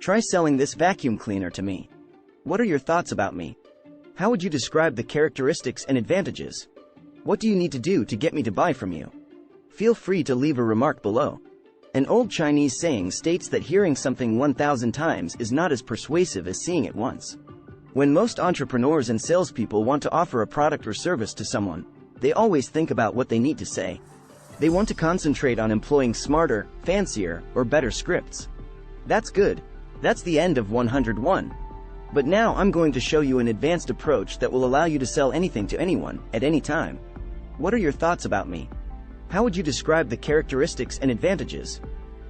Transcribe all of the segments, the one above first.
Try selling this vacuum cleaner to me. What are your thoughts about me? How would you describe the characteristics and advantages? What do you need to do to get me to buy from you? Feel free to leave a remark below. An old Chinese saying states that hearing something 1,000 times is not as persuasive as seeing it once. When most entrepreneurs and salespeople want to offer a product or service to someone, they always think about what they need to say. They want to concentrate on employing smarter, fancier, or better scripts. That's good. That's the end of 101. But now I'm going to show you an advanced approach that will allow you to sell anything to anyone, at any time. What are your thoughts about me? How would you describe the characteristics and advantages?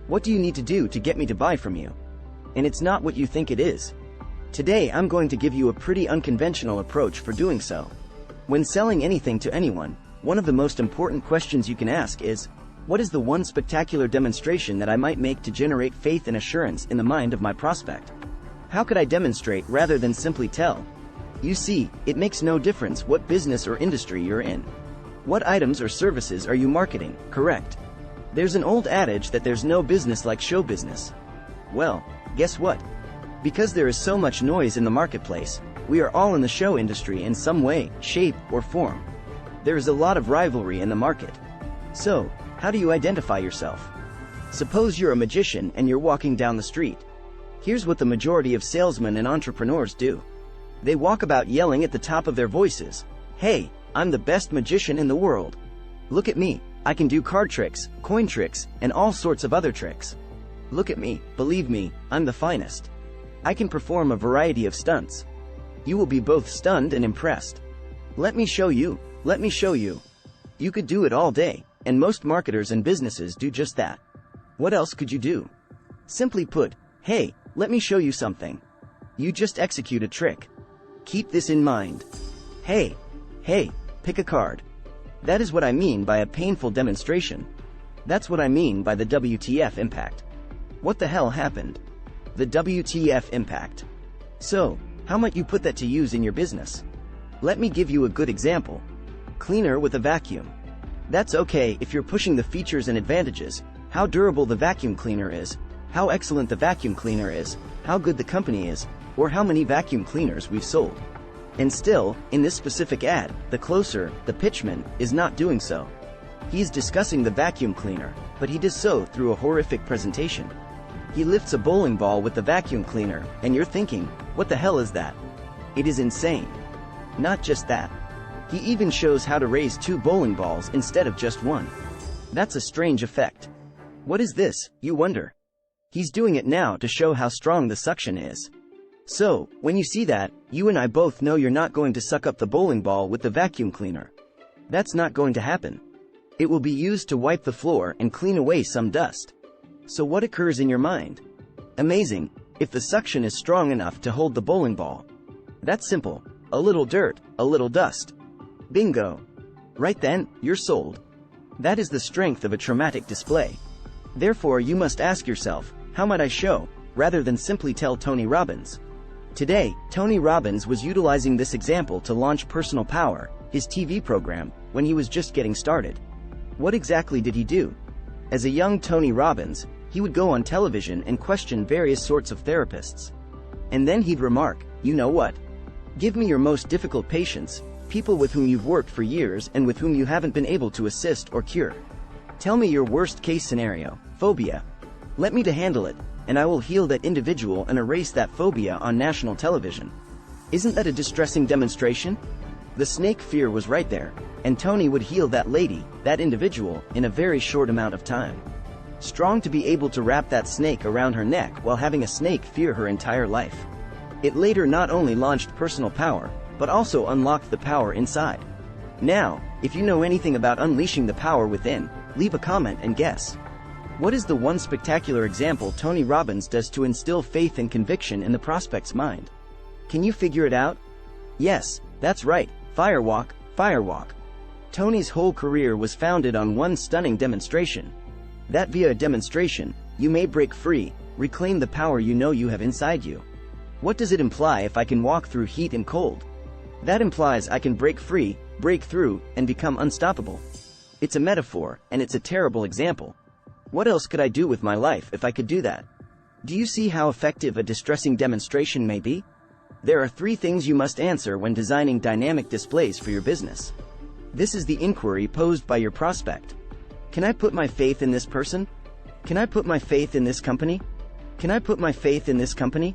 What do you need to do to get me to buy from you? And it's not what you think it is. Today I'm going to give you a pretty unconventional approach for doing so. When selling anything to anyone, one of the most important questions you can ask is, what is the one spectacular demonstration that I might make to generate faith and assurance in the mind of my prospect? How could I demonstrate rather than simply tell? You see, it makes no difference what business or industry you're in. What items or services are you marketing, correct? There's an old adage that there's no business like show business. Well, guess what? Because there is so much noise in the marketplace, we are all in the show industry in some way, shape, or form. There is a lot of rivalry in the market. So, how do you identify yourself? Suppose you're a magician and you're walking down the street. Here's what the majority of salesmen and entrepreneurs do. They walk about yelling at the top of their voices, "Hey, I'm the best magician in the world. Look at me, I can do card tricks, coin tricks, and all sorts of other tricks. Look at me, believe me, I'm the finest. I can perform a variety of stunts." You will be both stunned and impressed. Let me show you, let me show you. You could do it all day, and most marketers and businesses do just that. What else could you do? Simply put, hey, let me show you something. You just execute a trick. Keep this in mind. Hey, pick a card. That is what I mean by a painful demonstration. That's what I mean by the WTF impact. What the hell happened? The WTF impact. So, how might you put that to use in your business? Let me give you a good example. Cleaner with a vacuum. That's okay if you're pushing the features and advantages, how durable the vacuum cleaner is, how excellent the vacuum cleaner is, how good the company is, or how many vacuum cleaners we've sold. And still, in this specific ad, the closer, the pitchman, is not doing so. He's discussing the vacuum cleaner, but he does so through a horrific presentation. He lifts a bowling ball with the vacuum cleaner, and you're thinking, what the hell is that? It is insane. Not just that. He even shows how to raise 2 bowling balls instead of just 1. That's a strange effect. What is this, you wonder? He's doing it now to show how strong the suction is. So, when you see that, you and I both know you're not going to suck up the bowling ball with the vacuum cleaner. That's not going to happen. It will be used to wipe the floor and clean away some dust. So what occurs in your mind? Amazing, if the suction is strong enough to hold the bowling ball. That's simple. A little dirt, a little dust. Bingo. Right then, you're sold. That is the strength of a traumatic display. Therefore you must ask yourself, how might I show, rather than simply tell Tony Robbins? Today, Tony Robbins was utilizing this example to launch Personal Power, his TV program, when he was just getting started. What exactly did he do? As a young Tony Robbins, he would go on television and question various sorts of therapists. And then he'd remark, you know what? Give me your most difficult patients, people with whom you've worked for years and with whom you haven't been able to assist or cure. Tell me your worst case scenario, phobia. Let me to handle it, and I will heal that individual and erase that phobia on national television. Isn't that a distressing demonstration? The snake fear was right there, and Tony would heal that lady, that individual, in a very short amount of time. Strong to be able to wrap that snake around her neck while having a snake fear her entire life. It later not only launched Personal Power, but also unlocked the power inside. Now, if you know anything about unleashing the power within, leave a comment and guess. What is the one spectacular example Tony Robbins does to instill faith and conviction in the prospect's mind? Can you figure it out? Yes, that's right, firewalk, firewalk. Tony's whole career was founded on one stunning demonstration. That via a demonstration, you may break free, reclaim the power you know you have inside you. What does it imply if I can walk through heat and cold? That implies I can break free, break through, and become unstoppable. It's a metaphor, and it's a terrible example. What else could I do with my life if I could do that? Do you see how effective a distressing demonstration may be? There are 3 things you must answer when designing dynamic displays for your business. This is the inquiry posed by your prospect. Can I put my faith in this person? Can I put my faith in this company? Can I put my faith in this company?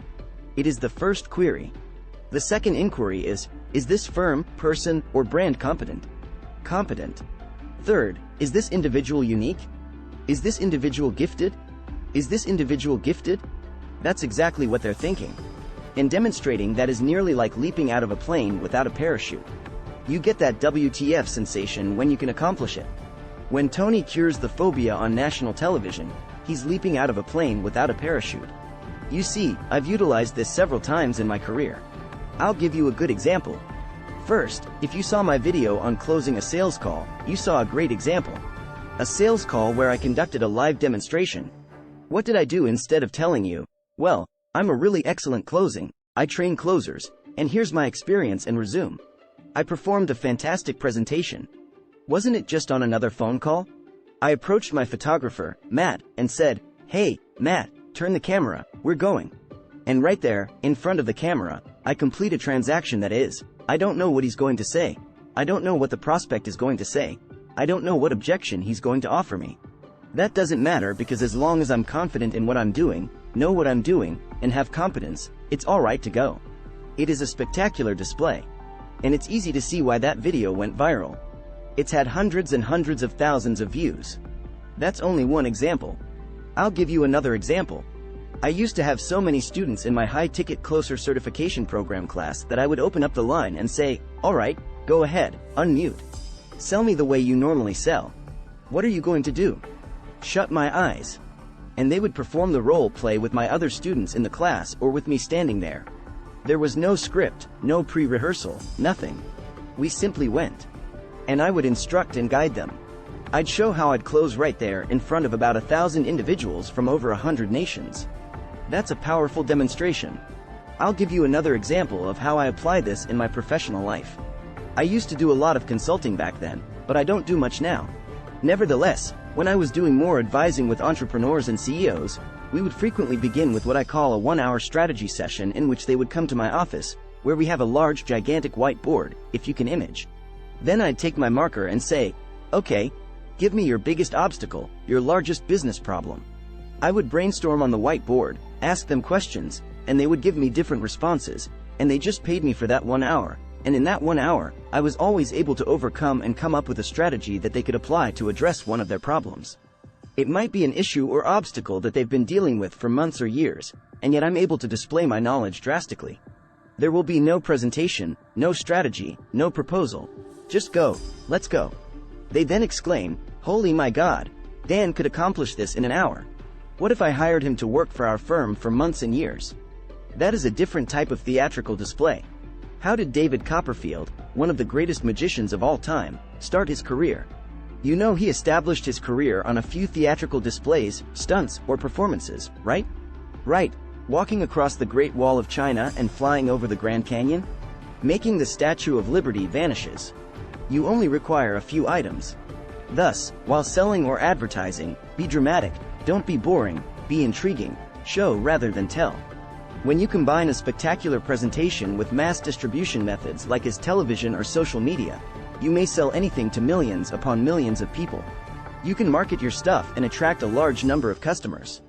It is the first query. The second inquiry is this firm, person, or brand competent? Competent. Third, is this individual unique? Is this individual gifted? Is this individual gifted? That's exactly what they're thinking. And demonstrating that is nearly like leaping out of a plane without a parachute. You get that WTF sensation when you can accomplish it. When Tony cures the phobia on national television, he's leaping out of a plane without a parachute. You see, I've utilized this several times in my career. I'll give you a good example. First, if you saw my video on closing a sales call, you saw a great example. A sales call where I conducted a live demonstration. What did I do instead of telling you, well, I'm a really excellent closing, I train closers, and here's my experience and resume. I performed a fantastic presentation. Wasn't it just on another phone call? I approached my photographer, Matt, and said, hey, Matt, turn the camera, we're going. And right there, in front of the camera, I complete a transaction that is, I don't know what he's going to say. I don't know what the prospect is going to say. I don't know what objection he's going to offer me. That doesn't matter because as long as I'm confident in what I'm doing, know what I'm doing, and have competence, it's alright to go. It is a spectacular display. And it's easy to see why that video went viral. It's had hundreds and hundreds of thousands of views. That's only one example. I'll give you another example. I used to have so many students in my high-ticket closer certification program class that I would open up the line and say, alright, go ahead, unmute. Sell me the way you normally sell. What are you going to do? Shut my eyes. And they would perform the role play with my other students in the class or with me standing there. There was no script, no pre-rehearsal, nothing. We simply went. And I would instruct and guide them. I'd show how I'd close right there in front of about 1,000 individuals from over 100 nations. That's a powerful demonstration. I'll give you another example of how I apply this in my professional life. I used to do a lot of consulting back then, but I don't do much now. Nevertheless, when I was doing more advising with entrepreneurs and CEOs, we would frequently begin with what I call a 1-hour strategy session in which they would come to my office, where we have a large gigantic whiteboard, if you can image. Then I'd take my marker and say, okay, give me your biggest obstacle, your largest business problem. I would brainstorm on the whiteboard, ask them questions, and they would give me different responses, and they just paid me for that 1 hour, and in that 1 hour, I was always able to overcome and come up with a strategy that they could apply to address one of their problems. It might be an issue or obstacle that they've been dealing with for months or years, and yet I'm able to display my knowledge drastically. There will be no presentation, no strategy, no proposal. Just go, let's go. They then exclaim, holy my God, Dan could accomplish this in an hour. What if I hired him to work for our firm for months and years? That is a different type of theatrical display. How did David Copperfield, one of the greatest magicians of all time, start his career? You know he established his career on a few theatrical displays, stunts, or performances, right? Right, walking across the Great Wall of China and flying over the Grand Canyon? Making the Statue of Liberty vanishes. You only require a few items. Thus, while selling or advertising, be dramatic, don't be boring, be intriguing, show rather than tell. When you combine a spectacular presentation with mass distribution methods like as television or social media, you may sell anything to millions upon millions of people. You can market your stuff and attract a large number of customers.